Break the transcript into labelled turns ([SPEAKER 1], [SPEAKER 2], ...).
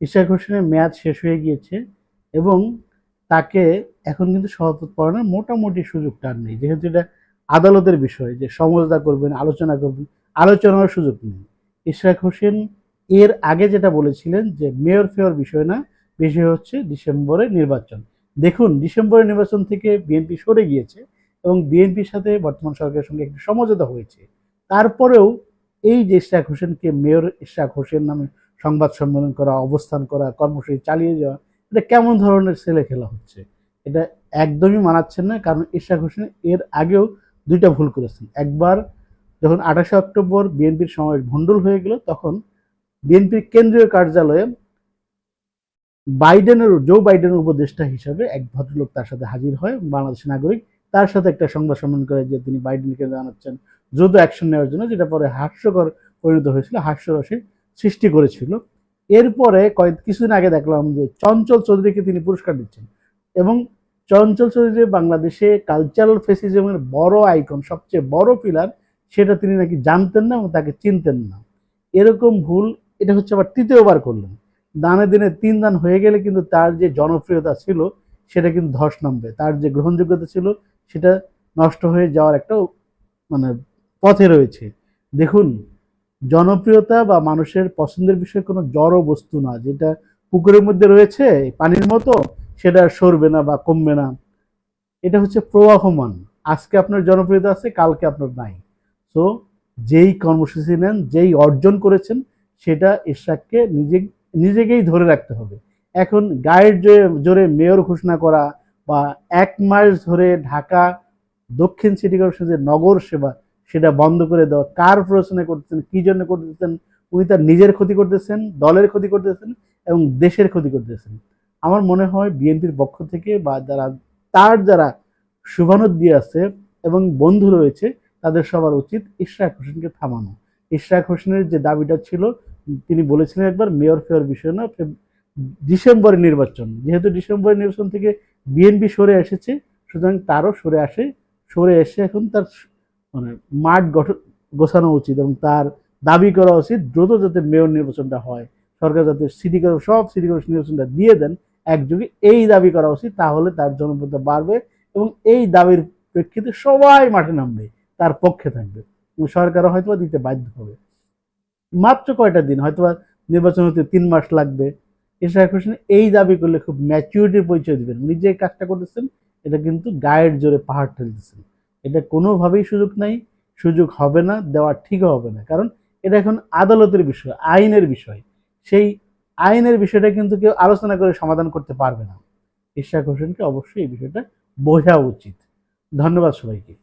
[SPEAKER 1] ইশরাক হোসেনের মেয়াদ শেষ হয়ে গিয়েছে এবং তাকে এখন কিন্তু শপথ পড়ানোর মোটামুটি সুযোগটা আর নেই, যেহেতু এটা আদালতের বিষয় যে সমঝোতা করবেন, আলোচনা করবেন, আলোচনার সুযোগ নেই। ইশরাক হোসেন এর আগে যেটা বলেছিলেন যে মেয়র ফেয়র বিষয় না, বিষয় হচ্ছে ডিসেম্বরে নির্বাচন। দেখুন, ডিসেম্বরের নির্বাচন থেকে বিএনপি সরে গিয়েছে এবং বিএনপির সাথে বর্তমান সরকারের সঙ্গে একটি সমঝোতা হয়েছে। তারপরেও এই যে ইশরাক হোসেনকে মেয়র ইশরাক হোসেন নামে সংবাদ সম্মেলন করা, অবস্থান করা, কর্মসূচি চালিয়ে যাওয়া, এটা কেমন ধরনের ছেলে খেলা হচ্ছে? এটা একদমই মানাচ্ছেন না। কারণ ইশরাক হোসেন এর আগেও দুইটা ভুল করেছেন। একবার যখন ২৮শে অক্টোবর বিএনপির সমাবেশ ভণ্ডুল হয়ে গেল, তখন বিএনপির কেন্দ্রীয় কার্যালয়ে জো বাইডেনের উপদেষ্টা হিসাবে এক ভদ্রলোক তার সাথে হাজির হয়, বাংলাদেশের নাগরিক। তার সাথে একটা সংবাদ সম্মেলন করে যে তিনি বাইডেনকে জানাচ্ছেন দ্রুত অ্যাকশন নেওয়ার জন্য, যেটা পরে হাস্যকর পরিণত হয়েছিল, হাস্যরসের সৃষ্টি করেছিল। এরপরে কিছুদিন আগে দেখলাম যে চঞ্চল চৌধুরীকে তিনি পুরস্কার দিচ্ছেন এবং চঞ্চল চৌধুরী বাংলাদেশে কালচারাল ফেসিজমের বড় আইকন, সবচেয়ে বড় পিলার, সেটা তিনি নাকি জানতেন না এবং তাকে চিনতেন না। এরকম ভুল এটা হচ্ছে আবার তৃতীয়বার করলেন। দানে দিনে ৩ দান হয়ে গেলে কিন্তু তার যে জনপ্রিয়তা ছিল সেটা কিন্তু ধস নামবে, তার যে গ্রহণযোগ্যতা ছিল সেটা নষ্ট হয়ে যাওয়ার একটা মানে পথে রয়েছে। দেখুন, জনপ্রিয়তা বা মানুষের পছন্দের বিষয় কোনো জড় বস্তু না, যেটা পুকুরের মধ্যে রয়েছে পানির মতো, সেটা সরবে না বা কমবে না। এটা হচ্ছে প্রবাহমান। আজকে আপনার জনপ্রিয়তা আছে, কালকে আপনার নাই। সো যেই কর্মসূচি নেন, যেই অর্জন করেছেন, সেটা ইশরাককে নিজেকেই ধরে রাখতে হবে। এখন গায়ের জোরে মেয়র ঘোষণা করা বা ১ মাস ধরে ঢাকা দক্ষিণ সিটি কর্পোরেশনের নগর সেবা সেটা বন্ধ করে দেওয়া, কার প্ররোচনায় করতেছেন, কি জন্য করতেছেন? উনি তার নিজের ক্ষতি করতেছেন, দলের ক্ষতি করতেছেন এবং দেশের ক্ষতি করতেছেন। আমার মনে হয় বিএনপির পক্ষ থেকে বা যারা শুভানুদ্দি আছে এবং বন্ধু রয়েছে, তাদের সবার উচিত ইশরাক হোসেনকে থামানো। ইশরাক হোসেনের যে দাবিটা ছিল, তিনি বলেছিলেন একবার মেয়র ফেয়র বিষয় না, ডিসেম্বরে নির্বাচন। যেহেতু ডিসেম্বরের নির্বাচন থেকে বিএনপি সরে এসেছে, সুতরাং তারও সরে এসে এখন তার মানে মাঠ গোছানো উচিত এবং তার দাবি করা উচিত দ্রুত যাতে মেয়র নির্বাচনটা হয়, সরকার যাতে সব সিটি কর্পোরেশন নির্বাচনটা দিয়ে দেন একযোগে, এই দাবি করা উচিত। তাহলে তার জনপ্রিয়তা বাড়বে এবং এই দাবির প্রেক্ষিতে সবাই মাঠে নামবে, তার পক্ষে থাকবে এবং সরকারও হয়তো দিতে বাধ্য হবে। মাত্র কয়টা দিন, হয়তো নির্বাচন হতে ৩ মাস লাগবে। ইশরাক হোসেন এই দাবি করলে খুব ম্যাচিউরিটির পরিচয় দিবেন। উনি যে কাজটা করতেছেন এটা কিন্তু গায়ের জোরে পাহাড় ঠেলতেছেন। এটা কোনোভাবেই সুযোগ নাই, সুযোগ হবে না, দেওয়া ঠিকও হবে না। কারণ এটা এখন আদালতের বিষয়, আইনের বিষয়। সেই আইনের বিষয়টা কিন্তু কেউ আলোচনা করে সমাধান করতে পারবে না। ইশরাক হোসেনকে অবশ্যই এই বিষয়টা বোঝা উচিত। ধন্যবাদ সবাইকে।